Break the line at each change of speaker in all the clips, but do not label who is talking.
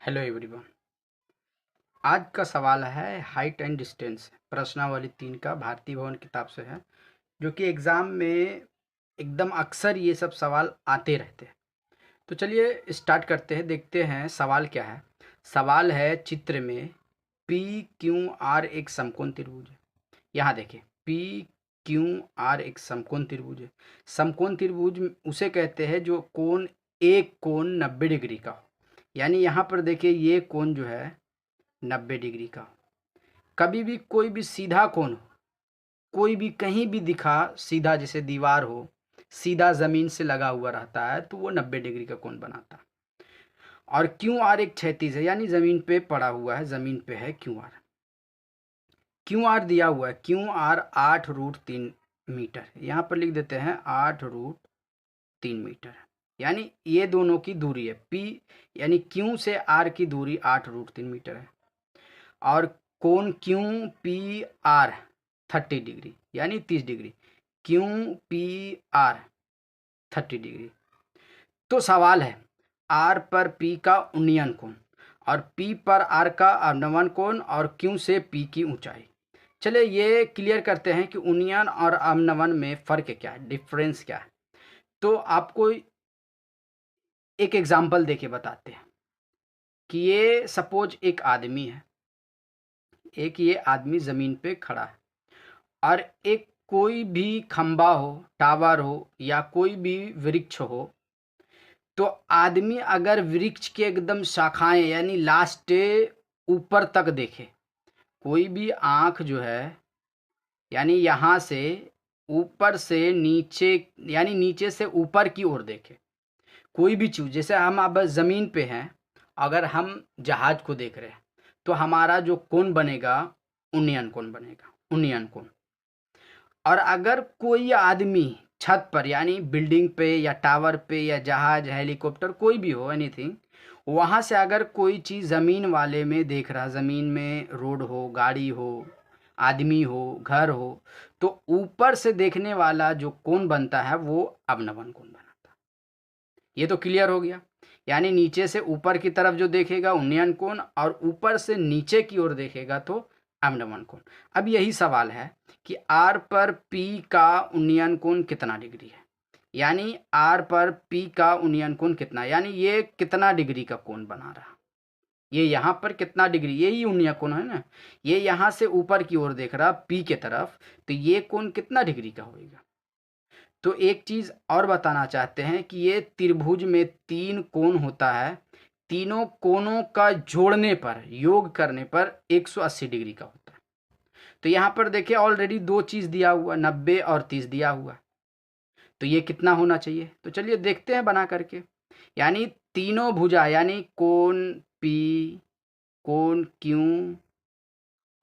Hello everyone. आज का सवाल है हाइट एंड डिस्टेंस, प्रश्नावली 3 का भारतीय भवन किताब से है, जो कि एग्ज़ाम में एकदम अक्सर ये सब सवाल आते रहते हैं। तो चलिए स्टार्ट करते हैं, देखते हैं सवाल क्या है। सवाल है, चित्र में पी क्यू आर एक समकोण त्रिभुज है। यहाँ देखिए, पी क्यू आर एक समकोण त्रिभुज है। समकोण त्रिभुज उसे कहते हैं जो कोण एक कोण 90 डिग्री का हो। यानी यहाँ पर देखिए, ये कोण जो है 90 डिग्री का। कभी भी कोई भी सीधा कोण हो, कोई भी कहीं भी दिखा सीधा, जैसे दीवार हो, सीधा ज़मीन से लगा हुआ रहता है तो वो 90 डिग्री का कोण बनाता है। और क्यू आर एक क्षैतिज है, यानी ज़मीन पे पड़ा हुआ है, ज़मीन पे है क्यू आर। क्यू आर दिया हुआ है, क्यू आर 8√3 मीटर। यहाँ पर लिख देते हैं 8√3 मीटर। यानी ये दोनों की दूरी है, पी यानी क्यू से आर की दूरी 8√3 मीटर है। और कोण क्यू पी आर 30 डिग्री, यानी 30 degree. Q P R 30 degree. तो सवाल है, आर पर पी का उन्नयन कोण और पी पर आर का अवनमन कोण और क्यू से पी की ऊंचाई। चलिए ये क्लियर करते हैं कि उन्नयन और अवनमन में फ़र्क क्या है, डिफरेंस क्या है। तो आपको एक एग्जाम्पल देके बताते हैं कि ये सपोज एक आदमी है, एक ये आदमी ज़मीन पे खड़ा है और एक कोई भी खंबा हो, टावर हो या कोई भी वृक्ष हो, तो आदमी अगर वृक्ष के एकदम शाखाएं यानी लास्ट ऊपर तक देखे, कोई भी आंख जो है, यानी यहाँ से ऊपर से नीचे, यानी नीचे से ऊपर की ओर देखे कोई भी चीज़, जैसे हम अब ज़मीन पे हैं, अगर हम जहाज को देख रहे हैं तो हमारा जो कोण बनेगा उन्नयन कोण बनेगा, उन्नयन कोण। और अगर कोई आदमी छत पर यानी बिल्डिंग पे या टावर पे या जहाज हेलीकॉप्टर कोई भी हो, एनीथिंग, वहाँ से अगर कोई चीज़ ज़मीन वाले में देख रहा, ज़मीन में रोड हो, गाड़ी हो, आदमी हो, घर हो, तो ऊपर से देखने वाला जो कोण बनता है वो अवनमन कोण बनाता है। ये तो क्लियर हो गया। यानी नीचे से ऊपर की तरफ जो देखेगा उन्नयन कोण और ऊपर से नीचे की ओर देखेगा तो अवनमन कोण। अब यही सवाल है कि आर पर पी का उन्नयन कोण कितना डिग्री है, यानी आर पर पी का उन्नयन कोण कितना, यानी ये कितना डिग्री का कोण बना रहा, ये यहाँ पर कितना डिग्री, यही उन्नयन कोण है ना, ये यहाँ से ऊपर की ओर देख रहा पी के तरफ, तो ये कोण कितना डिग्री का होगा। तो एक चीज़ और बताना चाहते हैं कि ये त्रिभुज में 3 कोण होता है, तीनों कोणों का जोड़ने पर, योग करने पर 180 डिग्री का होता है। तो यहाँ पर देखिए ऑलरेडी दो चीज़ दिया हुआ, 90 और 30 दिया हुआ, तो ये कितना होना चाहिए। तो चलिए देखते हैं बना करके। यानी तीनों भुजा यानी कोण पी, कोण क्यू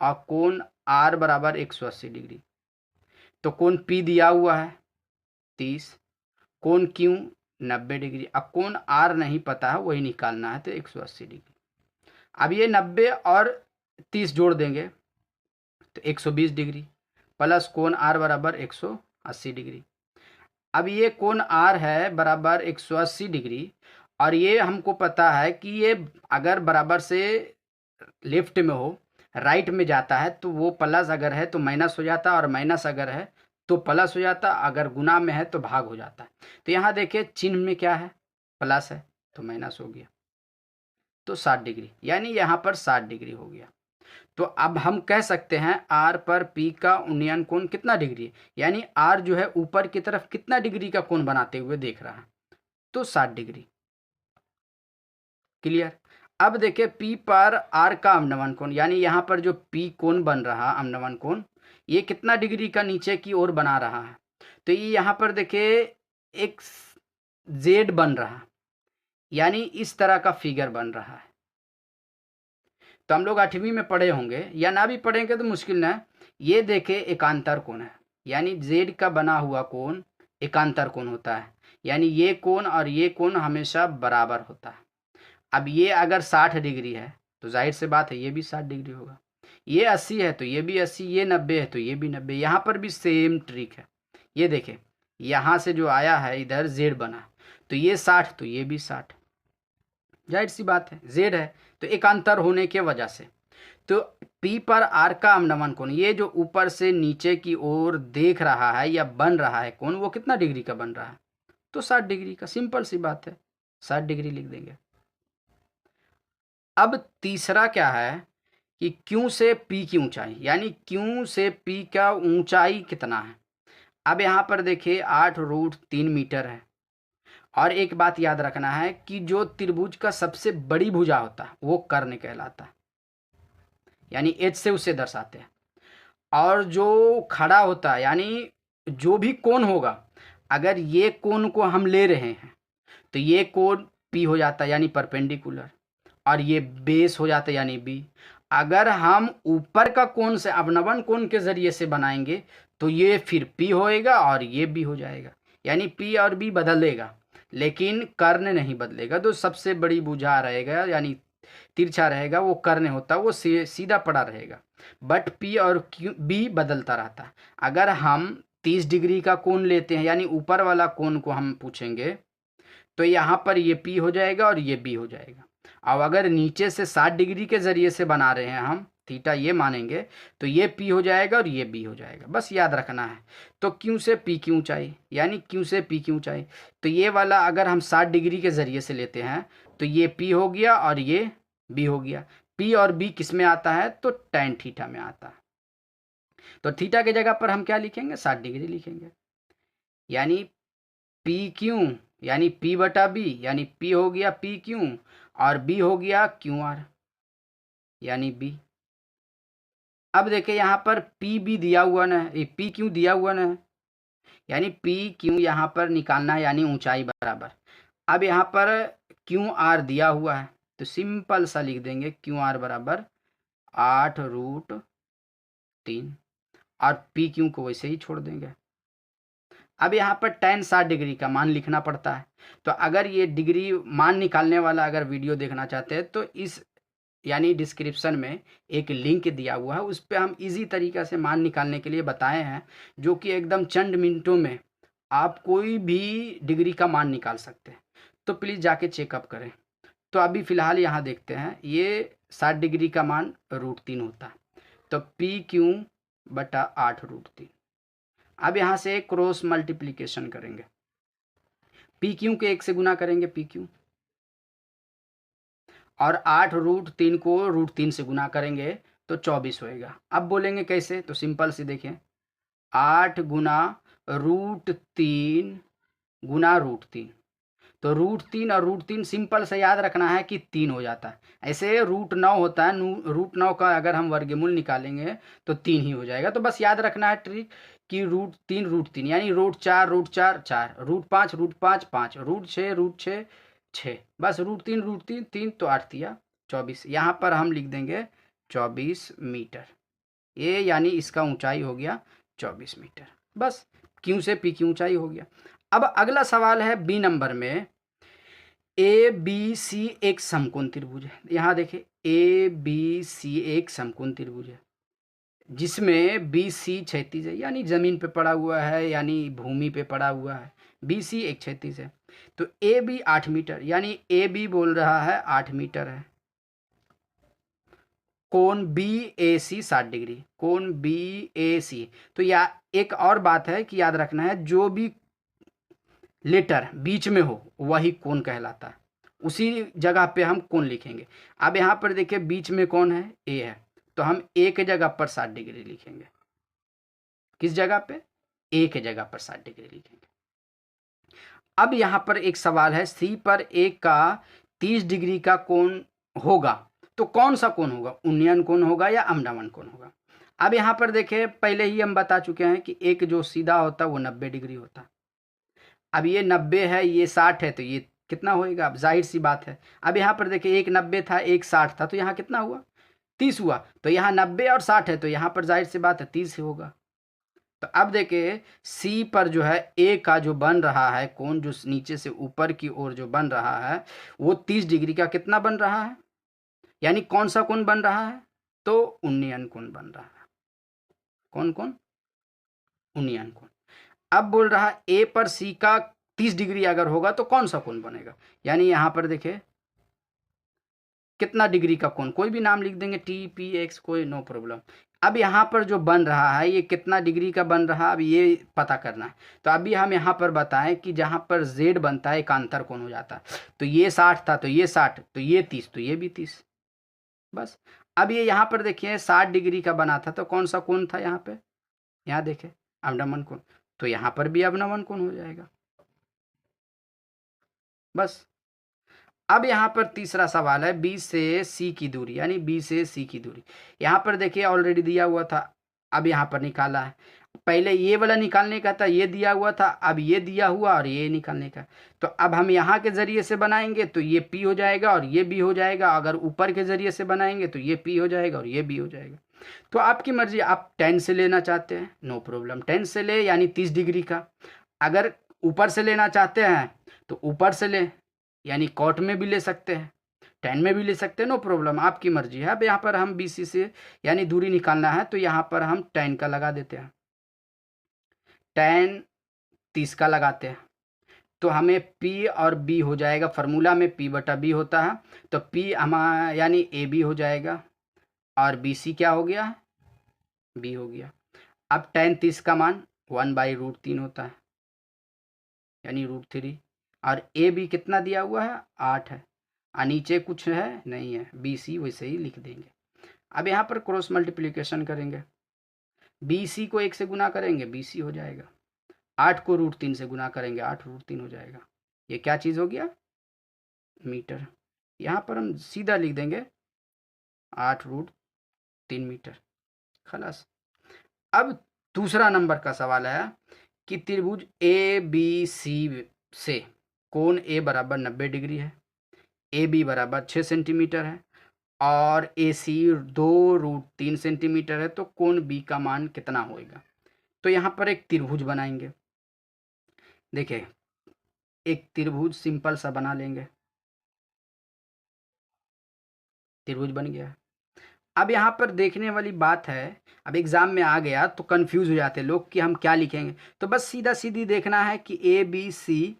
और कोण आर बराबर 180 डिग्री। तो कोण पी दिया हुआ है 30, कोण क्यू 90 डिग्री। अब कोण आर नहीं पता है, वही निकालना है, तो 180 डिग्री। अब ये 90 और 30 जोड़ देंगे तो 120 डिग्री प्लस कोण आर बराबर 180 डिग्री। अब ये कोण आर है बराबर 180 डिग्री और ये हमको पता है कि ये अगर बराबर से लेफ्ट में हो, राइट में जाता है तो वो प्लस अगर है तो माइनस हो जाता है और माइनस अगर है तो प्लस हो जाता, अगर गुना में है तो भाग हो जाता है। तो यहाँ देखिए चिन्ह में क्या है, प्लस है तो माइनस हो गया, तो 60 डिग्री, यानी यहाँ पर 60 डिग्री हो गया। तो अब हम कह सकते हैं आर पर पी का उन्नयन कोण कितना डिग्री है, यानी आर जो है ऊपर की तरफ कितना डिग्री का कोण बनाते हुए देख रहा है, तो 60 डिग्री। क्लियर। अब देखिए पी पर आर का अवनमन कोण, यानी यहाँ पर जो पी कोण बन रहा अवनमन कोण, ये कितना डिग्री का नीचे की ओर बना रहा है। तो ये यहाँ पर देखिए एक जेड बन रहा, यानी इस तरह का फिगर बन रहा है। तो हम लोग 8वीं में पढ़े होंगे या ना भी पढ़ेंगे तो मुश्किल ना है। ये देखे एकांतर कोण है, यानी जेड का बना हुआ कोण एकांतर कोण होता है, यानी ये कोण और ये कोण हमेशा बराबर होता है। अब ये अगर 60 डिग्री है तो जाहिर से बात है ये भी 60 डिग्री होगा, ये 80 है तो ये भी 80, ये 90 है तो ये भी 90। यहाँ पर भी सेम ट्रिक है। ये देखें, यहाँ से जो आया है इधर जेड बना, तो ये 60 तो ये भी 60, जाहिर सी बात है, जेड है तो एकांतर होने के वजह से। तो पी पर आर का अवनमन कोण, ये जो ऊपर से नीचे की ओर देख रहा है या बन रहा है कोण, वो कितना डिग्री का बन रहा है? तो 60 डिग्री का। सिंपल सी बात है, 60 डिग्री लिख देंगे। अब तीसरा क्या है कि क्यू से पी की ऊंचाई, यानी क्यू से पी का ऊंचाई कितना है। अब यहाँ पर देखिए 8√3 मीटर है। और एक बात याद रखना है कि जो त्रिभुज का सबसे बड़ी भुजा होता है वो कर्ण कहलाता है, यानी एच से उसे दर्शाते हैं। और जो खड़ा होता है, यानी जो भी कोण होगा, अगर ये कोण को हम ले रहे हैं तो ये कोण पी हो जाता है यानी परपेंडिकुलर, और ये बेस हो जाता है यानी बी। अगर हम ऊपर का कोण से अवनमन कोण के जरिए से बनाएंगे तो ये फिर पी होएगा और ये बी हो जाएगा, यानी पी और बी बदलेगा लेकिन कर्ण नहीं बदलेगा। तो सबसे बड़ी भुजा रहेगा यानी तिरछा रहेगा वो कर्ण होता है, वो सीधा पड़ा रहेगा। बट पी और क्यू बी बदलता रहता है। अगर हम 30 डिग्री का कोण लेते हैं यानी ऊपर वाला कोण को हम पूछेंगे तो यहाँ पर ये पी हो जाएगा और ये बी हो जाएगा। अब अगर नीचे से 60 डिग्री के जरिए से बना रहे हैं हम, थीटा ये मानेंगे, तो ये पी हो जाएगा और ये बी हो जाएगा, बस याद रखना है। तो क्यू से पी की ऊंचाई, यानी क्यू से पी की ऊंचाई, तो ये वाला अगर हम 60 डिग्री के जरिए से लेते हैं तो ये पी हो गया और ये बी हो गया। पी और बी किस में आता है? तो tan थीटा में आता है। तो थीटा के जगह पर हम क्या लिखेंगे? 60 डिग्री लिखेंगे। यानी पी क्यू यानी पी बटा बी, यानी पी हो गया पी क्यू और बी हो गया क्यू आर यानी बी। अब देखें यहाँ पर पी बी दिया हुआ ना है, पी क्यू दिया हुआ ना है, यानी पी क्यू यहाँ पर निकालना है यानी ऊंचाई बराबर। अब यहाँ पर क्यू आर दिया हुआ है तो सिंपल सा लिख देंगे क्यू आर बराबर 8√3 और पी क्यू को वैसे ही छोड़ देंगे। अब यहाँ पर tan 60 डिग्री का मान लिखना पड़ता है। तो अगर ये डिग्री मान निकालने वाला अगर वीडियो देखना चाहते हैं तो इस यानी डिस्क्रिप्शन में एक लिंक दिया हुआ है, उस पर हम इजी तरीक़ा से मान निकालने के लिए बताए हैं, जो कि एकदम चंद मिनटों में आप कोई भी डिग्री का मान निकाल सकते हैं। तो प्लीज़ जाके चेकअप करें। तो अभी फ़िलहाल यहाँ देखते हैं, ये 60 डिग्री का मान √3 होता है, तो पी क्यू बटा 8√3। अब यहाँ से क्रॉस मल्टीप्लिकेशन करेंगे, पी क्यू के 1 से गुना करेंगे पी क्यू, और 8√3 को √3 से गुना करेंगे तो 24 होएगा। अब बोलेंगे कैसे? तो सिंपल से देखें, 8 गुना √3 गुना √3, तो √3 और √3 सिंपल से याद रखना है कि 3 हो जाता है। ऐसे √9 होता है, √9 का अगर हम वर्गमूल निकालेंगे तो 3 ही हो जाएगा। तो बस याद रखना है ट्रिक कि √3 यानी √4 √4 4, √5 √5 5, √6 6, बस √3 3 तो 8 दिया 24। यहाँ पर हम लिख देंगे 24 मीटर, ये यानी इसका ऊंचाई हो गया 24 मीटर। बस क्यू से पी की ऊंचाई हो गया। अब अगला सवाल है बी नंबर में, ए बी सी एक समकोण त्रिभुज है। यहाँ देखिए ए बी सी एक समकोण त्रिभुज है जिसमें बी सी क्षैतिज है, यानी जमीन पे पड़ा हुआ है, यानी भूमि पे पड़ा हुआ है। बी सी एक क्षैतिज है, तो ए बी 8 मीटर, यानी ए बी बोल रहा है 8 मीटर है। कोण बी ए सी 60 डिग्री, कोण बी ए सी। तो या एक और बात है कि याद रखना है, जो भी लेटर बीच में हो वही कोण कहलाता है, उसी जगह पे हम कोण लिखेंगे। अब यहाँ पर देखिए बीच में कौन है? ए है, तो हम ए के जगह पर 60 डिग्री लिखेंगे। किस जगह पे? ए के जगह पर 60 डिग्री लिखेंगे। अब यहाँ पर एक सवाल है, सी पर ए का 30 डिग्री का कोण होगा तो कौन सा कोण होगा? उन्नयन कोण होगा या अवनमन कोण होगा? अब यहाँ पर देखें, पहले ही हम बता चुके हैं कि एक जो सीधा होता है वो 90 डिग्री होता है। अब ये 90 है, ये 60 है, तो ये कितना होएगा? अब जाहिर सी बात है। अब यहाँ पर देखिए एक 90 था एक 60 था, तो यहाँ कितना हुआ? 30 हुआ। तो यहाँ 90 और 60 है, तो यहाँ पर जाहिर सी बात है 30 ही होगा। तो अब देखिए सी पर जो है ए का जो बन रहा है कोण, जो नीचे से ऊपर की ओर जो बन रहा है वो 30 डिग्री का कितना बन रहा है? यानी कौन सा कोण बन रहा है? तो उन्नयन कोण बन रहा है। कौन कोण? उन्नयन कोण। अब बोल रहा है ए पर सी का 30 डिग्री अगर होगा तो कौन सा कोण बनेगा? यानी यहाँ पर देखिए कितना डिग्री का कोण, कोई भी नाम लिख देंगे, टी पी एक्स, कोई नो प्रॉब्लम। अब यहाँ पर जो बन रहा है ये कितना डिग्री का बन रहा है, अब ये पता करना है। तो अभी हम यहाँ पर बताएं कि जहाँ पर जेड बनता है एक अंतर कोण हो जाता है, तो ये 60 था, तो ये 60, तो ये 30, तो ये भी 30, बस। अब ये यहाँ पर देखिए 60 डिग्री का बना था, तो कौन सा कोण था यहाँ पे, यहाँ देखें अवनमन कोण, तो यहाँ पर भी अवनमन कोण हो जाएगा, बस। अब यहाँ पर तीसरा सवाल है बी से सी की दूरी, यानी बी से सी की दूरी। यहाँ पर देखिए ऑलरेडी दिया हुआ था, अब यहाँ पर निकाला है। पहले ये वाला निकालने का था, ये दिया हुआ था, अब ये दिया हुआ और ये निकालने का। तो अब हम यहाँ के जरिए से बनाएंगे तो ये पी हो जाएगा और ये बी हो जाएगा, अगर ऊपर के जरिए से बनाएंगे तो ये पी हो जाएगा और ये बी हो जाएगा। तो आपकी मर्जी, आप 10 से लेना चाहते हैं नो प्रॉब्लम, 10 से ले, यानी 30 डिग्री का। अगर ऊपर से लेना चाहते हैं तो ऊपर से ले, यानी कॉट में भी ले सकते हैं, 10 में भी ले सकते हैं, नो प्रॉब्लम, आपकी मर्जी है। अब यहाँ पर हम बी सी से यानी दूरी निकालना है, तो यहाँ पर हम 10 का लगा देते हैं, 10 30 का लगाते हैं, तो हमें P और B हो जाएगा। फार्मूला में P बटा B होता है, तो P हमारा यानी ए बी हो जाएगा और बी सी क्या हो गया, B हो गया। अब 10 30 का मान 1/√3 होता है, यानी √3, और ए बी कितना दिया हुआ है, 8 है, और नीचे कुछ है नहीं है, बी सी वैसे ही लिख देंगे। अब यहाँ पर क्रॉस मल्टीप्लिकेशन करेंगे, बी सी को 1 से गुना करेंगे, बी सी हो जाएगा, 8 को √3 से गुना करेंगे, 8√3 हो जाएगा। ये क्या चीज़ हो गया, मीटर। यहाँ पर हम सीधा लिख देंगे 8√3 मीटर, खलास। अब दूसरा नंबर का सवाल है कि त्रिभुज ए बी सी से कोण ए बराबर 90 डिग्री है, ए बी बराबर 6 सेंटीमीटर है और ए सी 2√3 सेंटीमीटर है, तो कोण बी का मान कितना होएगा। तो यहाँ पर एक त्रिभुज बनाएंगे, देखिए एक त्रिभुज सिंपल सा बना लेंगे, त्रिभुज बन गया। अब यहाँ पर देखने वाली बात है, अब एग्जाम में आ गया तो कंफ्यूज हो जाते हैं लोग कि हम क्या लिखेंगे, तो बस सीधा सीधी देखना है कि ए बी सी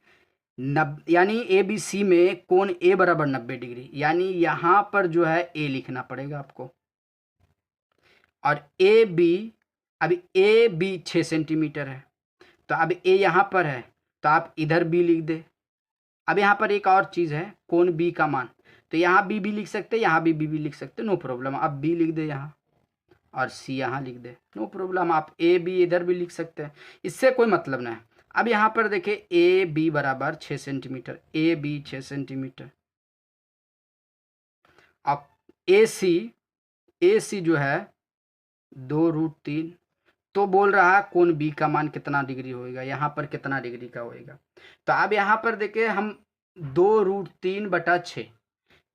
यानी ए बी सी में कोण ए बराबर 90 डिग्री, यानी यहाँ पर जो है ए लिखना पड़ेगा आपको, और ए बी, अभी ए बी 6 सेंटीमीटर है, तो अब ए यहाँ पर है तो आप इधर बी लिख दे। अब यहाँ पर एक और चीज़ है, कोण बी का मान, तो यहाँ बी भी लिख सकते, यहाँ भी बी भी लिख सकते, नो प्रॉब्लम। अब बी लिख दे यहाँ और सी यहाँ लिख दे, नो प्रॉब्लम। आप ए बी इधर भी लिख सकते हैं, इससे कोई मतलब नहीं। अब यहाँ पर देखिए ए बी बराबर 6 सेंटीमीटर, ए बी 6 सेंटीमीटर, अब ए सी जो है 2√3, तो बोल रहा है कोण बी का मान कितना डिग्री होएगा, यहाँ पर कितना डिग्री का होएगा। तो अब यहाँ पर देखिए हम 2√3/6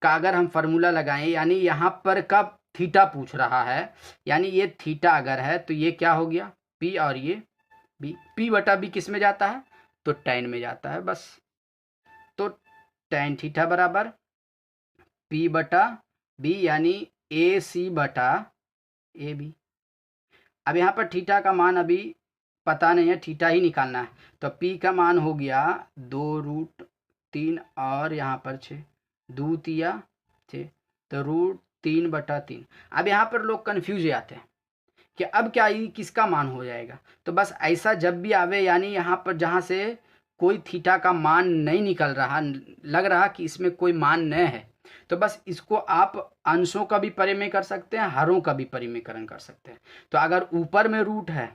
का अगर हम फार्मूला लगाएं, यानी यहाँ पर का थीटा पूछ रहा है, यानी ये थीटा अगर है तो ये क्या हो गया, पी, और ये बी, पी बटा बी किस में जाता है, तो tan में जाता है, बस। तो tan थीटा बराबर पी बटा बी, यानी ए सी बटा ए बी। अब यहाँ पर थीटा का मान अभी पता नहीं है, थीटा ही निकालना है, तो पी का मान हो गया 2√3 और यहाँ पर 6, 2 तिया 6, तो √3/3। अब यहाँ पर लोग कन्फ्यूज जाते हैं कि अब क्या ये किसका मान हो जाएगा, तो बस ऐसा जब भी आवे, यानी यहाँ पर जहाँ से कोई थीटा का मान नहीं निकल रहा, लग रहा कि इसमें कोई मान नहीं है, तो बस इसको आप अंशों का भी परिमेय कर सकते हैं, हरों का भी परिमेयकरण कर सकते हैं। तो अगर ऊपर में रूट है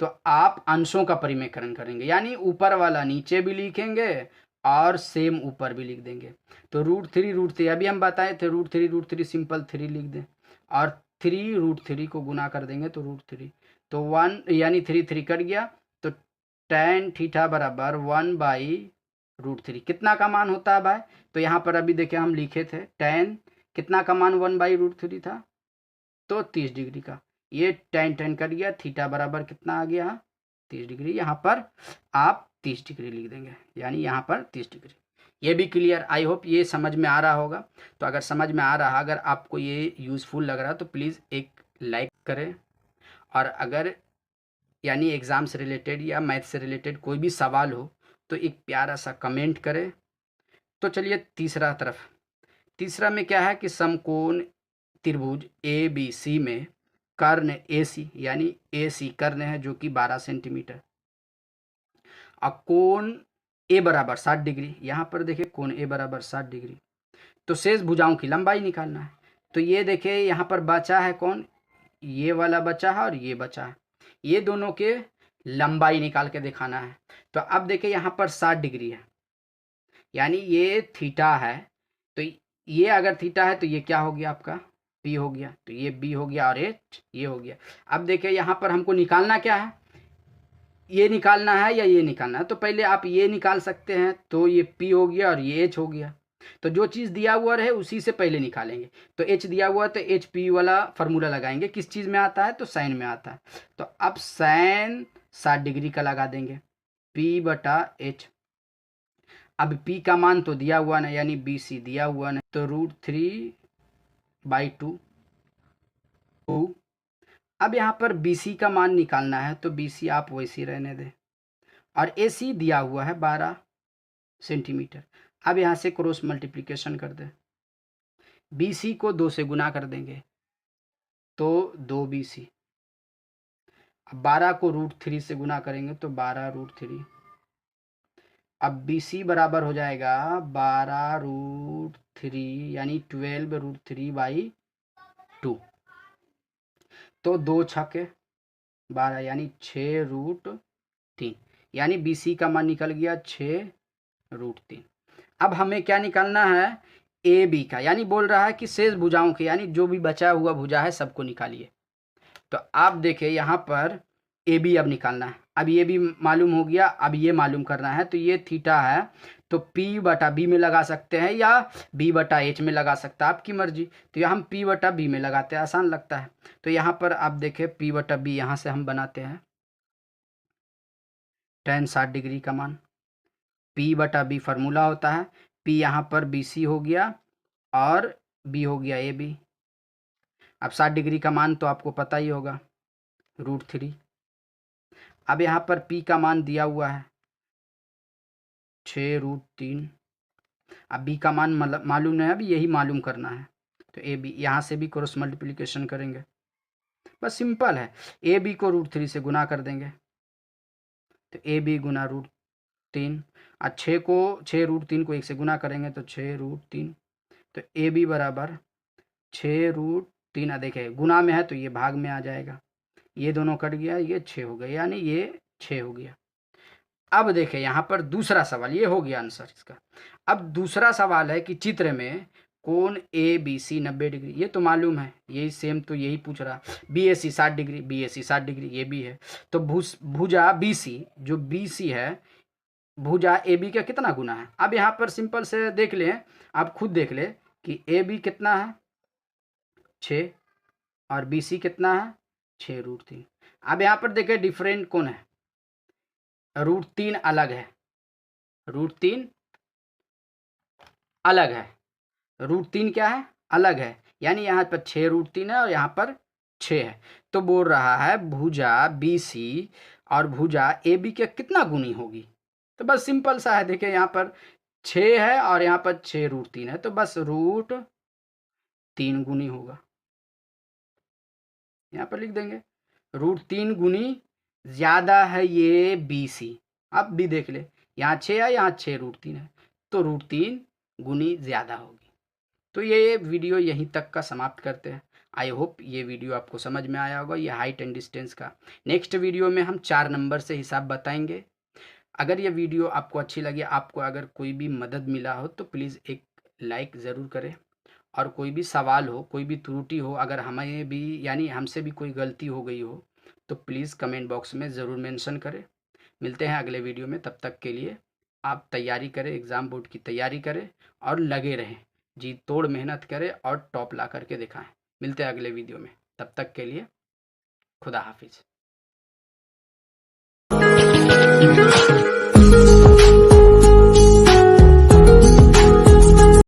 तो आप अंशों का परिमेयकरण करेंगे, यानी ऊपर वाला नीचे भी लिखेंगे और सेम ऊपर भी लिख देंगे। तो √3 अभी हम बताए थे, √3 सिंपल 3 लिख दें, और 3 √3 को गुना कर देंगे तो √3, तो 1 यानी 3 कट गया, तो tan थीटा बराबर 1/√3 कितना का मान होता है भाई, तो यहाँ पर अभी देखिए हम लिखे थे tan कितना का मान 1/√3 था, तो 30 डिग्री का, ये tan कट गया, थीटा बराबर कितना आ गया 30 डिग्री, यहाँ पर आप 30 डिग्री लिख देंगे, यानी यहाँ पर 30 डिग्री। ये भी क्लियर, आई होप ये समझ में आ रहा होगा। तो अगर समझ में आ रहा, अगर आपको ये यूज़फुल लग रहा तो प्लीज़ एक लाइक करें, और अगर यानी एग्ज़ाम से रिलेटेड या मैथ से रिलेटेड कोई भी सवाल हो तो एक प्यारा सा कमेंट करें। तो चलिए तीसरा तीसरा में क्या है कि समकोण त्रिभुज ए बी सी में कर्ण ए सी यानी ए सी कर्ण है जो कि 12 सेंटीमीटर, और कोण ए बराबर 60 डिग्री। यहाँ पर देखिए कोण ए बराबर 60 डिग्री। तो शेष भुजाओं की लंबाई निकालना है। तो ये देखिए यहाँ पर बचा है कौन, ये वाला बचा है और ये बचा है, ये दोनों के लंबाई निकाल के दिखाना है। तो अब देखिए यहाँ पर 60 डिग्री है, यानी ये थीटा है, तो ये अगर थीटा है तो ये क्या हो गया आपका पी हो गया, तो ये बी हो गया और एच ये हो गया। अब देखिए यहाँ पर हमको निकालना क्या है, ये निकालना है या ये निकालना है। तो पहले आप ये निकाल सकते हैं, तो ये पी हो गया और ये एच हो गया। तो जो चीज़ दिया हुआ रहे उसी से पहले निकालेंगे। तो एच दिया हुआ तो एच पी वाला फार्मूला लगाएंगे, किस चीज़ में आता है तो साइन में आता है। तो अब साइन 60 डिग्री का लगा देंगे, पी बटा एच। अब पी का मान तो दिया हुआ ना, यानी बी सी दिया हुआ ना, तो √3/2। अब यहाँ पर बी सी का मान निकालना है, तो बी सी आप वैसे रहने दें, और ए सी दिया हुआ है 12 सेंटीमीटर। अब यहाँ से क्रॉस मल्टीप्लिकेशन कर दें, बी सी को 2 से गुना कर देंगे तो 2BC। अब 12 को √3 से गुना करेंगे तो 12√3। अब बी सी बराबर हो जाएगा 12√3 यानी 12√3/2। तो 2 छक्के 12 यानी 6√3, यानी बी सी का मान निकल गया 6√3। अब हमें क्या निकालना है, ए बी का, यानी बोल रहा है कि शेष भुजाओं के, यानी जो भी बचा हुआ भुजा है सबको निकालिए। तो आप देखिए यहाँ पर ए बी अब निकालना है। अब ये भी मालूम हो गया, अब ये मालूम करना है। तो ये थीटा है, तो पी बटा बी में लगा सकते हैं या बी बटा एच में लगा सकता है, आपकी मर्जी। तो यहाँ हम पी बटा बी में लगाते हैं, आसान लगता है। तो यहाँ पर आप देखें पी बटा बी, यहाँ से हम बनाते हैं tan 60 डिग्री का मान, पी बटा बी फार्मूला होता है, पी यहाँ पर बी सी हो गया और बी हो गया ए बी। अब 60 डिग्री का मान तो आपको पता ही होगा, √3। अब यहाँ पर P का मान दिया हुआ है 6√3। अब B का मान मालूम नहीं है, अभी यही मालूम करना है। तो ए बी यहाँ से भी क्रॉस मल्टीप्लिकेशन करेंगे, बस सिंपल है। ए बी को √3 से गुना कर देंगे, तो ए बी गुना √3। और 6 को 1 से गुना करेंगे तो 6√3। तो ए बी बराबर 6√3। देखे गुना में है तो ये भाग में आ जाएगा, ये दोनों कट गया, ये 6 हो गया, यानी ये 6 हो गया। अब देखें यहाँ पर दूसरा सवाल, ये हो गया आंसर इसका। अब दूसरा सवाल है कि चित्र में कोण ए बी सी 90 डिग्री, ये तो मालूम है, यही सेम तो यही पूछ रहा। बी ए सी 60 डिग्री, बी ए सी 60 डिग्री ये भी है। तो भुजा बी सी, जो बी सी है, भुजा ए बी का कितना गुना है। अब यहाँ पर सिंपल से देख लें, आप खुद देख ले कि ए बी कितना है 6 और बी सी कितना है 6√3। अब यहाँ पर देखें डिफरेंट कौन है, √3 अलग है, √3 अलग है, √3 क्या है अलग है, यानी यहाँ पर 6√3 है और यहाँ पर 6 है। तो बोल रहा है भुजा बी सी और भुजा ए बी के कितना गुनी होगी। तो बस सिंपल सा है, देखिए यहाँ पर 6 है और यहाँ पर 6√3 है, तो बस √3 गुनी होगा। यहाँ पर लिख देंगे √3 गुनी ज़्यादा है ये बी सी। अब भी देख ले, यहाँ 6 है यहाँ 6√3 है, तो √3 गुनी ज़्यादा होगी। तो ये वीडियो यहीं तक का समाप्त करते हैं। आई होप ये वीडियो आपको समझ में आया होगा, ये हाइट एंड डिस्टेंस का। नेक्स्ट वीडियो में हम 4 नंबर से हिसाब बताएंगे। अगर ये वीडियो आपको अच्छी लगी, आपको अगर कोई भी मदद मिला हो तो प्लीज़ एक लाइक ज़रूर करें, और कोई भी सवाल हो, कोई भी त्रुटि हो, अगर हमें भी यानी हमसे भी कोई गलती हो गई हो तो प्लीज़ कमेंट बॉक्स में ज़रूर मेंशन करें। मिलते हैं अगले वीडियो में, तब तक के लिए आप तैयारी करें, एग्ज़ाम बोर्ड की तैयारी करें और लगे रहें, जी तोड़ मेहनत करें और टॉप ला करके दिखाएं। मिलते हैं अगले वीडियो में, तब तक के लिए खुदा हाफिज़।